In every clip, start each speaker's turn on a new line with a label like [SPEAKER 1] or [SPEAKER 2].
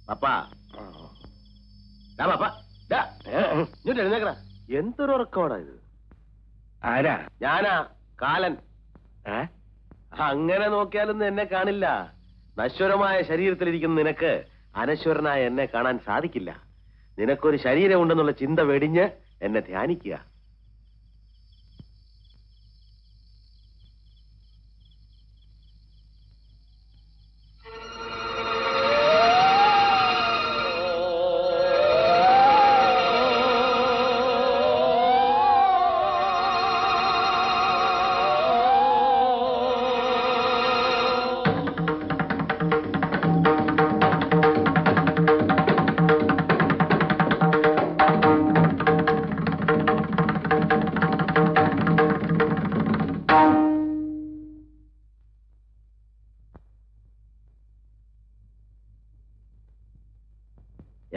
[SPEAKER 1] പപ്പാ പപ്പാ ഇങ്ങോട്ട് എഴുന്നേക്കടാ. എന്തൊരു ഉറക്കോടാ ഇത്?
[SPEAKER 2] ആരാ?
[SPEAKER 1] ഞാനാ, കാലൻ. അങ്ങനെ നോക്കിയാലൊന്നും എന്നെ കാണില്ല. നശ്വരമായ ശരീരത്തിലിരിക്കുന്ന നിനക്ക് അനശ്വരനായ എന്നെ കാണാൻ സാധിക്കില്ല. നിനക്കൊരു ശരീരം ഉണ്ടെന്നുള്ള ചിന്ത വെടിഞ്ഞ് എന്നെ ധ്യാനിക്കുക.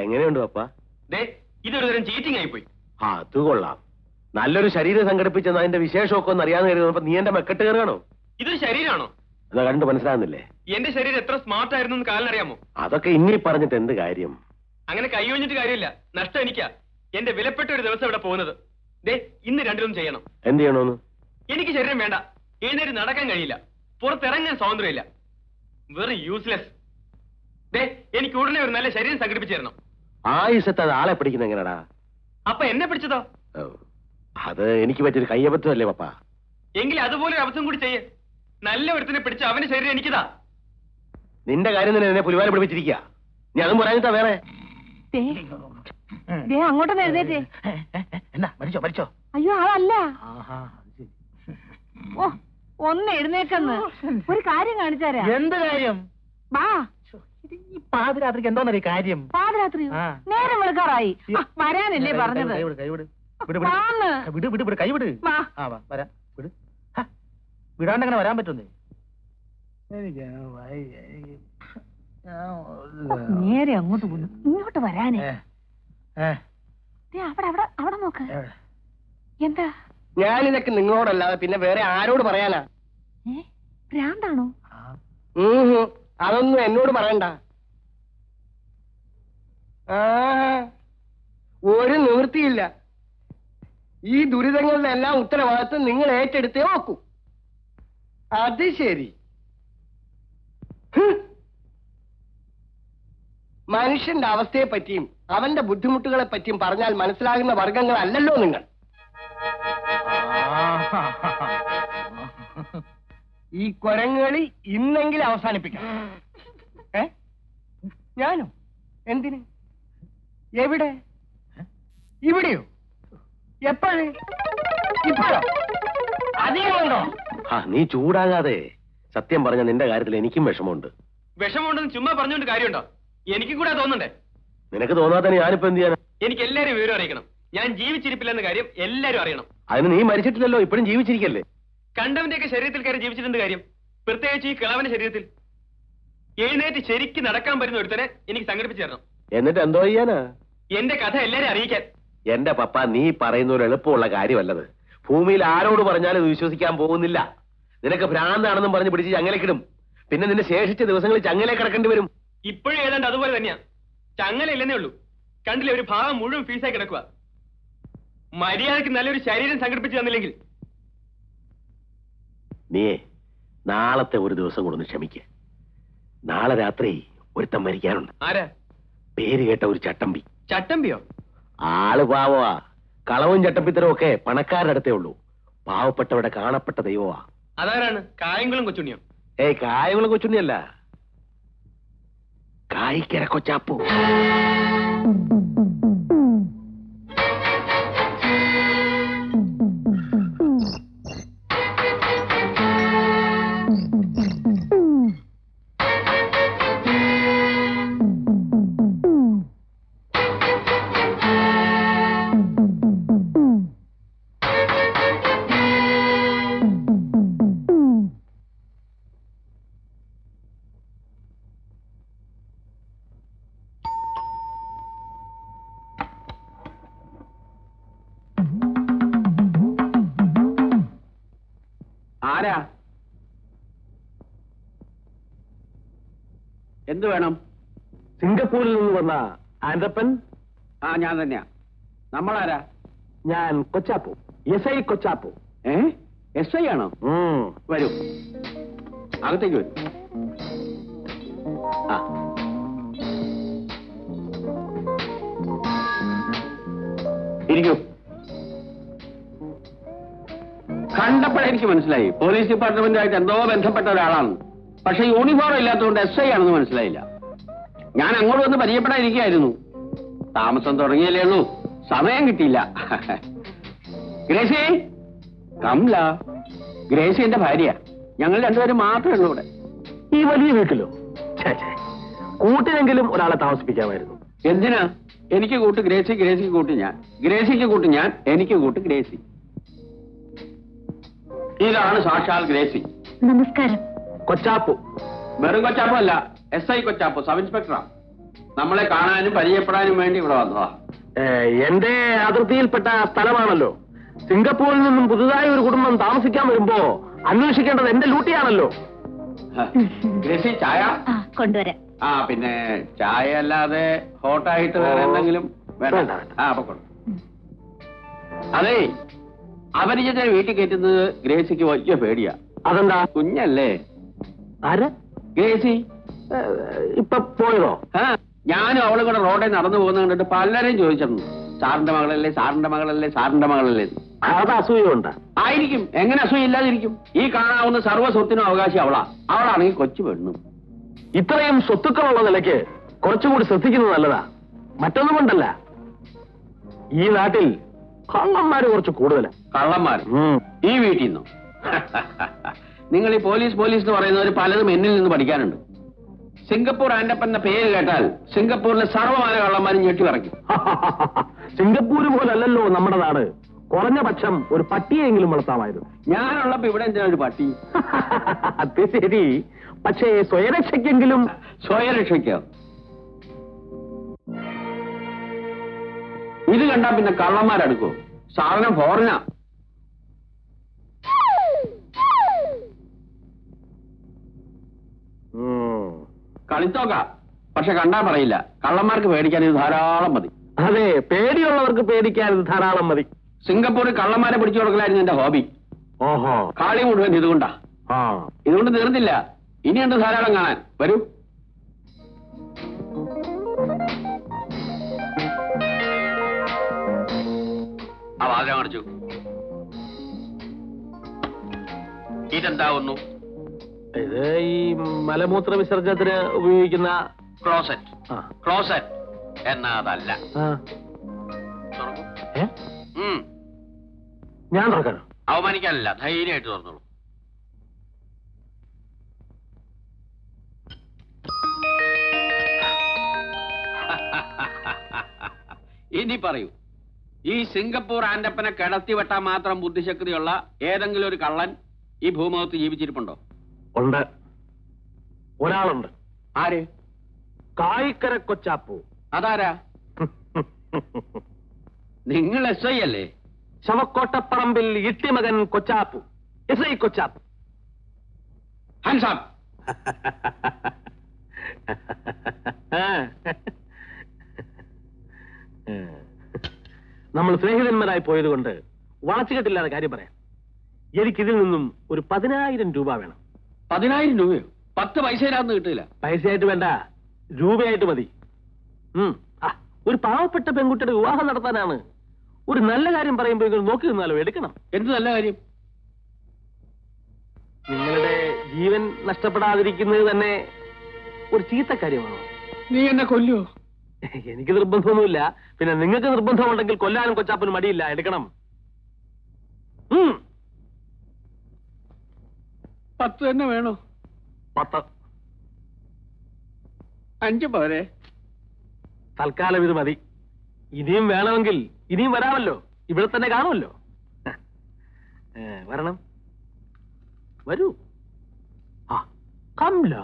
[SPEAKER 1] എങ്ങനെയുണ്ട് പപ്പ?
[SPEAKER 2] ഇതൊരു തരം ചീറ്റിംഗ് ആയിപ്പോയി.
[SPEAKER 1] അത് കൊള്ളാം. നല്ലൊരു ശരീരം സംഘടിപ്പിച്ചെന്ന് അതിന്റെ വിശേഷമൊക്കെ ഒന്ന് അറിയാൻ കരുതുന്നപ്പോ നീ എന്റെ മെക്കെട്ട് കയറുകയാണോ?
[SPEAKER 2] ഇതൊരു ശരീരമാണോ?
[SPEAKER 1] എന്നാ കണ്ടു മനസ്സിലാകുന്നില്ലേ?
[SPEAKER 2] എന്റെ ശരീരം എത്ര സ്മാർട്ട് ആയിരുന്നു കാലിനറിയാമോ?
[SPEAKER 1] അതൊക്കെ ഇനി പറഞ്ഞിട്ട് എന്ത് കാര്യം?
[SPEAKER 2] അങ്ങനെ കൈയൊഞ്ഞിട്ട് കാര്യമില്ല. നഷ്ടം എനിക്കാ. എന്റെ വിലപ്പെട്ട ഒരു ദിവസം ഇവിടെ പോകുന്നത്. ഇന്ന് രണ്ടിലും ചെയ്യണം.
[SPEAKER 1] എന്ത് ചെയ്യണോന്ന്?
[SPEAKER 2] എനിക്ക് ശരീരം വേണ്ട. എഴുന്നേറ്റ് നടക്കാൻ കഴിയില്ല. പുറത്തിറങ്ങാൻ സ്വാതന്ത്ര്യമില്ല. വെറും യൂസ്ലെസ്. എനിക്ക് ഉടനെ ഒരു നല്ല ശരീരം സംഘടിപ്പിച്ചു തരണം.
[SPEAKER 1] ആയുസത്ത് അത് ആളെ പിടിക്കുന്ന എങ്ങനെടാ?
[SPEAKER 2] അപ്പൊ എന്നെ പിടിച്ചതോ?
[SPEAKER 1] അത് എനിക്ക് പറ്റിയൊരു കയ്യബദ്ധമല്ലേ പപ്പ?
[SPEAKER 2] എങ്കിൽ അതുപോലെ ഒരു അവസ്ഥം കൂടി ചെയ്യേ. നല്ല ഒരുത്തിനെ പിടിച്ച് അവന്റെ ശരീരം എനിക്കിതാ.
[SPEAKER 1] നിന്റെ കാര്യം തന്നെ എന്നെ പുലിവാല പിടിപ്പിച്ചിരിക്കുക. നീ അതും പറയാനിട്ടാ വേറെ.
[SPEAKER 3] അങ്ങോട്ട് എഴുന്നേറ്റേ.
[SPEAKER 2] എന്നാ മരിച്ചോ മരിച്ചോ?
[SPEAKER 3] അയ്യോ അതല്ല. ഓ ഒന്ന് എഴുന്നേക്കെന്ന് ഒരു കാര്യം കാണിച്ചാരാ.
[SPEAKER 2] എന്ത് കാര്യം?
[SPEAKER 3] വാ.
[SPEAKER 2] ഈ പാതിരാത്രിക്ക് എന്തോന്നറിയ കാര്യം?
[SPEAKER 3] പാതിരാത്രി നേരം വെളുക്കാറായി. വരാനല്ലേ പറഞ്ഞത്?
[SPEAKER 2] വിടാണ്ട് അങ്ങനെ വരാൻ പറ്റുന്നേ?
[SPEAKER 3] നേരെ അങ്ങോട്ട് പോന്നു. ഇങ്ങോട്ട് വരാനേ. അവിടെ നോക്ക്. എന്താ?
[SPEAKER 4] ഞാനിതൊക്കെ നിങ്ങളോടല്ലാതെ പിന്നെ വേറെ ആരോട് പറയാനാ?
[SPEAKER 3] ഭ്രാന്താണോ?
[SPEAKER 4] അതൊന്നും എന്നോട് പറയണ്ട. ഒരു നിവൃത്തിയില്ല. ഈ ദുരിതങ്ങളുടെ എല്ലാം ഉത്തരവാദിത്വം നിങ്ങൾ ഏറ്റെടുത്തേ നോക്കൂ. അത് ശരി. മനുഷ്യന്റെ അവസ്ഥയെ പറ്റിയും അവന്റെ ബുദ്ധിമുട്ടുകളെ പറ്റിയും പറഞ്ഞാൽ മനസ്സിലാകുന്ന വർഗങ്ങളല്ലല്ലോ നിങ്ങൾ. ഈ കൊരങ്ങളി ഇന്നെങ്കിലും അവസാനിപ്പിക്കണം. ഞാനോ? എന്തിന്? എവിടെ? ഇവിടെയോ? എപ്പോഴേ? ഇപ്പോഴോ? അധികമുണ്ടോ?
[SPEAKER 1] നീ ചൂടാകാതെ. സത്യം പറഞ്ഞ നിന്റെ കാര്യത്തിൽ എനിക്കും വിഷമമുണ്ട്.
[SPEAKER 2] വിഷമമുണ്ടെന്ന് ചുമ്മാ പറഞ്ഞുകൊണ്ട് കാര്യമുണ്ടോ? എനിക്കും കൂടെ തോന്നണ്ടേ?
[SPEAKER 1] നിനക്ക് തോന്നാത്ത ഞാനിപ്പോ എന്ത് ചെയ്യാൻ?
[SPEAKER 2] എനിക്ക് എല്ലാരും വിവരം അറിയിക്കണം. ഞാൻ ജീവിച്ചിരിപ്പില്ലെന്ന കാര്യം എല്ലാരും അറിയണം.
[SPEAKER 1] അതിന് നീ മരിച്ചിട്ടില്ലല്ലോ, ഇപ്പോഴും ജീവിച്ചിരിക്കല്ലേ?
[SPEAKER 2] കണ്ടവന്റെയൊക്കെ ശരീരത്തിൽ കയറി ജീവിച്ചിട്ടുണ്ട് കാര്യം, പ്രത്യേകിച്ച് ഈ കിളവന്റെ ശരീരത്തിൽ. എഴുന്നേറ്റ് ശരിക്ക് നടക്കാൻ പറ്റുന്ന ഒരുത്തനെ എനിക്ക് സംഘടിപ്പിച്ചു തരണം.
[SPEAKER 1] എന്നിട്ട് എന്തോ ചെയ്യാനാ?
[SPEAKER 2] എന്റെ കഥ എല്ലാരും അറിയിക്കാൻ.
[SPEAKER 1] എന്റെ പപ്പ, നീ പറയുന്ന ഒരു എളുപ്പമുള്ള കാര്യമല്ലത്. ഭൂമിയിൽ ആരോട് പറഞ്ഞാലും ഇത് വിശ്വസിക്കാൻ പോകുന്നില്ല. നിനക്ക് ഭ്രാന്താണെന്നും പറഞ്ഞ് പിടിച്ച് ചങ്ങലക്കിടും. പിന്നെ നിന്റെ ശേഷിച്ച ദിവസങ്ങളിൽ ചങ്ങല കിടക്കേണ്ടി വരും.
[SPEAKER 2] ഇപ്പോഴും ഏതാണ്ട് അതുപോലെ തന്നെയാ. ചങ്ങല ഇല്ലെന്നേ ഉള്ളൂ. കണ്ടില്ലേ, ഒരു ഭാഗം മുഴുവൻ ഫീസായി കിടക്കുക. മര്യാദക്ക് നല്ലൊരു ശരീരം സംഘടിപ്പിച്ചു തന്നില്ലെങ്കിൽ
[SPEAKER 1] നീ നാളത്തെ ഒരു ദിവസം കൊണ്ടൊന്ന് ക്ഷമിക്ക. നാളെ രാത്രി ഒരുത്തം മരിക്കാനുണ്ട്.
[SPEAKER 2] ആരാ?
[SPEAKER 1] പേര് കേട്ട ഒരു ചട്ടമ്പി.
[SPEAKER 2] ചട്ടമ്പിയോ?
[SPEAKER 1] ആള് പാവമാ. കളവും ചട്ടമ്പിത്തരവും ഒക്കെ പണക്കാരുടെ അടുത്തേ ഉള്ളൂ. പാവപ്പെട്ടവരുടെ കാണപ്പെട്ട ദൈവമാ.
[SPEAKER 2] അതാരാണ്? കായംകുളം കൊച്ചുണ്ണിയോ?
[SPEAKER 1] കായംകുളം കൊച്ചുണ്ണിയല്ല, കായിക്കര കൊച്ചാപ്പു.
[SPEAKER 4] ആരാ? എന്ത് വേണം?
[SPEAKER 1] സിംഗപ്പൂരിൽ നിന്ന് വന്ന ആൻഡപ്പൻ.
[SPEAKER 5] ആ ഞാൻ തന്നെയാ. നമ്മളാരാ?
[SPEAKER 1] ഞാൻ Kochappu, S I Kochappu.
[SPEAKER 5] SI ആണോ? വരൂ, അകത്തേക്ക് വരൂ. ആ ഇരിക്കൂ. കണ്ടപ്പോഴേ എനിക്ക് മനസ്സിലായി പോലീസ് ഡിപ്പാർട്ട്മെന്റുമായിട്ട് എന്തോ ബന്ധപ്പെട്ട ഒരാളാണ്. പക്ഷെ യൂണിഫോം ഇല്ലാത്തതുകൊണ്ട് SI ആണെന്ന് മനസ്സിലായില്ല. ഞാൻ അങ്ങോട്ട് വന്ന് പരിചയപ്പെടാതിരിക്കുകയായിരുന്നു. താമസം തുടങ്ങിയല്ലേ ഉള്ളൂ, സമയം കിട്ടിയില്ല. ഗ്രേസി, കമല. ഗ്രേസി എന്റെ ഭാര്യ. ഞങ്ങൾ രണ്ടുപേരും മാത്രമേ ഉള്ളൂ ഇവിടെ.
[SPEAKER 1] ഈ വലിയ വീട്ടിലോ? കൂട്ടിനെങ്കിലും ഒരാളെ താമസിപ്പിക്കാമായിരുന്നു.
[SPEAKER 5] എന്തിനാ? എനിക്ക് കൂട്ട് ഗ്രേസി, ഗ്രേസിക്ക് കൂട്ട് ഞാൻ, ഗ്രേസിക്ക് കൂട്ട് ഞാൻ, എനിക്ക് കൂട്ട് ഗ്രേസി. ഇതാണ് സാക്ഷാൽ ഗ്രേസി.
[SPEAKER 3] നമസ്കാരം.
[SPEAKER 1] കൊച്ചാപ്പു.
[SPEAKER 5] വെറും കൊച്ചാപ്പു അല്ല, SI കൊച്ചാപ്പു, സബ് ഇൻസ്പെക്ടറാ. നമ്മളെ കാണാനും പരിചയപ്പെടാനും വേണ്ടി ഇവിടെ വന്നതാ.
[SPEAKER 1] എന്റെ അതിർത്തിയിൽപ്പെട്ട സ്ഥലമാണല്ലോ. സിംഗപ്പൂരിൽ നിന്നും പുതുതായി ഒരു കുടുംബം താമസിക്കാൻ വരുമ്പോ അന്വേഷിക്കേണ്ടത് എന്റെ ഡ്യൂട്ടിയാണല്ലോ.
[SPEAKER 5] ഗ്രേസി, ചായ
[SPEAKER 3] കൊണ്ടുവരാം.
[SPEAKER 5] ആ പിന്നെ ചായ അല്ലാതെ ഹോട്ടായിട്ട് വേറെ എന്തെങ്കിലും വേണ്ട? ആ പൊക്കോളൂ. അതെ, അപരിചിതനെ വീട്ടിൽ കയറ്റുന്നത് ഗ്രേസിക്ക് വലിയ പേടിയാ.
[SPEAKER 1] അതെന്താ?
[SPEAKER 5] കുഞ്ഞല്ലേ.
[SPEAKER 1] ആര്?
[SPEAKER 5] ഗ്രേസി.
[SPEAKER 1] ഇപ്പൊ പോയതോ?
[SPEAKER 5] ഞാനും അവളും കൂടെ റോഡിൽ നടന്നു പോകുന്ന കണ്ടിട്ട് പലരും ചോദിച്ചിരുന്നു, സാറിന്റെ മകളല്ലേ, സാറിന്റെ മകളല്ലേ, സാറിന്റെ മകളല്ലേ.
[SPEAKER 1] അത് അസൂയുണ്ട്.
[SPEAKER 5] ആയിരിക്കും, എങ്ങനെ അസൂയില്ലാതിരിക്കും? ഈ കാണാവുന്ന സർവ്വ സ്വത്തിനും അവകാശി അവളാ. അവളാണെങ്കിൽ കൊച്ചു പെണ്ണും.
[SPEAKER 1] ഇത്രയും സ്വത്തുക്കളുള്ള നിലയ്ക്ക് കുറച്ചുകൂടി ശ്രദ്ധിക്കുന്നത് നല്ലതാ. മറ്റൊന്നും കൊണ്ടല്ല, ഈ നാട്ടിൽ കള്ളന്മാര് കുറച്ച് കൂടുതലാ.
[SPEAKER 5] കള്ളന്മാർ ഈ വീട്ടിൽ നിന്നോ? നിങ്ങൾ ഈ പോലീസ് എന്ന് പറയുന്നവർ പലതും എന്നിൽ നിന്ന് പഠിക്കാനുണ്ട്. സിംഗപ്പൂർ ആൻഡപ്പന്റെ പേര് കേട്ടാൽ സിംഗപ്പൂരിലെ സർവ്വമാന കള്ളന്മാരും ഞെട്ടി പറയ്ക്കും.
[SPEAKER 1] സിംഗപ്പൂര് പോലല്ലോ നമ്മുടെ നാട്. കുറഞ്ഞ പക്ഷം ഒരു പട്ടിയെങ്കിലും വളർത്താമായിരുന്നു.
[SPEAKER 5] ഞാനുള്ളപ്പോ ഇവിടെ എന്തിനാ ഒരു പട്ടി?
[SPEAKER 1] അത് ശരി, പക്ഷേ സ്വയരക്ഷയ്ക്കെങ്കിലും.
[SPEAKER 5] സ്വയരക്ഷയ്ക്കോ? ഇത് കണ്ടാ പിന്നെ കള്ളന്മാരെടുക്കോ? സാധനം ഫോറിനാ. കളിത്തോക്ക, പക്ഷെ കണ്ടാ പറയില്ല. കള്ളന്മാർക്ക് പേടിക്കാൻ ഇത് ധാരാളം മതി.
[SPEAKER 1] അതെ, പേടിയുള്ളവർക്ക് പേടിക്കാൻ ഇത് ധാരാളം മതി.
[SPEAKER 5] സിംഗപ്പൂരിൽ കള്ളന്മാരെ പിടിച്ചു കൊടുക്കലായിരുന്നു എന്റെ ഹോബി.
[SPEAKER 1] ഓഹോ,
[SPEAKER 5] കാളി മുഴുവൻ ഇതുകൊണ്ടാ. ഇതുകൊണ്ട് തീർന്നില്ല, ഇനിയുണ്ട് ധാരാളം കാണാൻ. വരൂ. ആ വാതിൽ കാണിച്ചു. ഇതെന്താവുന്നു?
[SPEAKER 1] ഇത് ഈ മലമൂത്ര വിസർജനത്തിന് ഉപയോഗിക്കുന്ന
[SPEAKER 5] ക്ലോസറ്റ്. ക്ലോസറ്റ് എന്നാ അതല്ല.
[SPEAKER 1] ഞാൻ തുറക്കാനോ?
[SPEAKER 5] അവമാനിക്കാനല്ല, ധൈര്യമായിട്ട് തുറന്നോളൂ. ഇനി പറയൂ, ഈ സിംഗപ്പൂർ ആൻഡപ്പനെ കിടത്തി വെട്ടാൻ മാത്രം ബുദ്ധിശക്തിയുള്ള ഏതെങ്കിലും ഒരു കള്ളൻ ഈ ഭൂമുഖത്ത് ജീവിച്ചിരിപ്പുണ്ടോ?
[SPEAKER 1] ഉണ്ട്, ഒരാളുണ്ട്.
[SPEAKER 5] ആര്?
[SPEAKER 1] കായിക്കര കൊച്ചാപ്പു.
[SPEAKER 5] അതാരാ? നിങ്ങൾ SI അല്ലേ?
[SPEAKER 1] ശവക്കോട്ടപ്പറമ്പിൽ ഇട്ടിമകൻ Kochappu, SI Kochappu.
[SPEAKER 5] Hands up.
[SPEAKER 1] നമ്മൾ സ്നേഹിതന്മാരായി പോയതുകൊണ്ട് വളച്ചുകെട്ടില്ലാതെ കാര്യം പറയാം. എനിക്കിതിൽ നിന്നും ഒരു 10,000 രൂപ വേണം.
[SPEAKER 5] 10,000 രൂപയോ? 10 പൈസയിലാന്ന് കിട്ടില്ല.
[SPEAKER 1] പൈസയായിട്ട് വേണ്ട, രൂപയായിട്ട് മതി. ഒരു പാവപ്പെട്ട പെൺകുട്ടിയുടെ വിവാഹം നടത്താനാണ്. ഒരു നല്ല കാര്യം പറയുമ്പോൾ നോക്കി നിന്നാലോ? എടുക്കണം.
[SPEAKER 5] എന്ത് നല്ല കാര്യം?
[SPEAKER 1] നിങ്ങളുടെ ജീവൻ നഷ്ടപ്പെടാതിരിക്കുന്നത് തന്നെ ഒരു ചീത്ത കാര്യമാണോ?
[SPEAKER 5] നീ എന്നെ കൊല്ലുവോ?
[SPEAKER 1] എനിക്ക് നിർബന്ധമൊന്നുമില്ല. പിന്നെ നിങ്ങൾക്ക് നിർബന്ധമുണ്ടെങ്കിൽ കൊല്ലാനും കൊച്ചാപ്പനും മടിയില്ല. എടുക്കണം.
[SPEAKER 5] 10 തന്നെ വേണോ?
[SPEAKER 1] 10.
[SPEAKER 5] 5 പോരെ?
[SPEAKER 1] തൽക്കാലം ഇത് മതി. ഇനിയും വേണമെങ്കിൽ ഇനിയും വരാമല്ലോ. ഇവിടെ തന്നെ കാണുമല്ലോ. വരണം, വരൂ. കമല.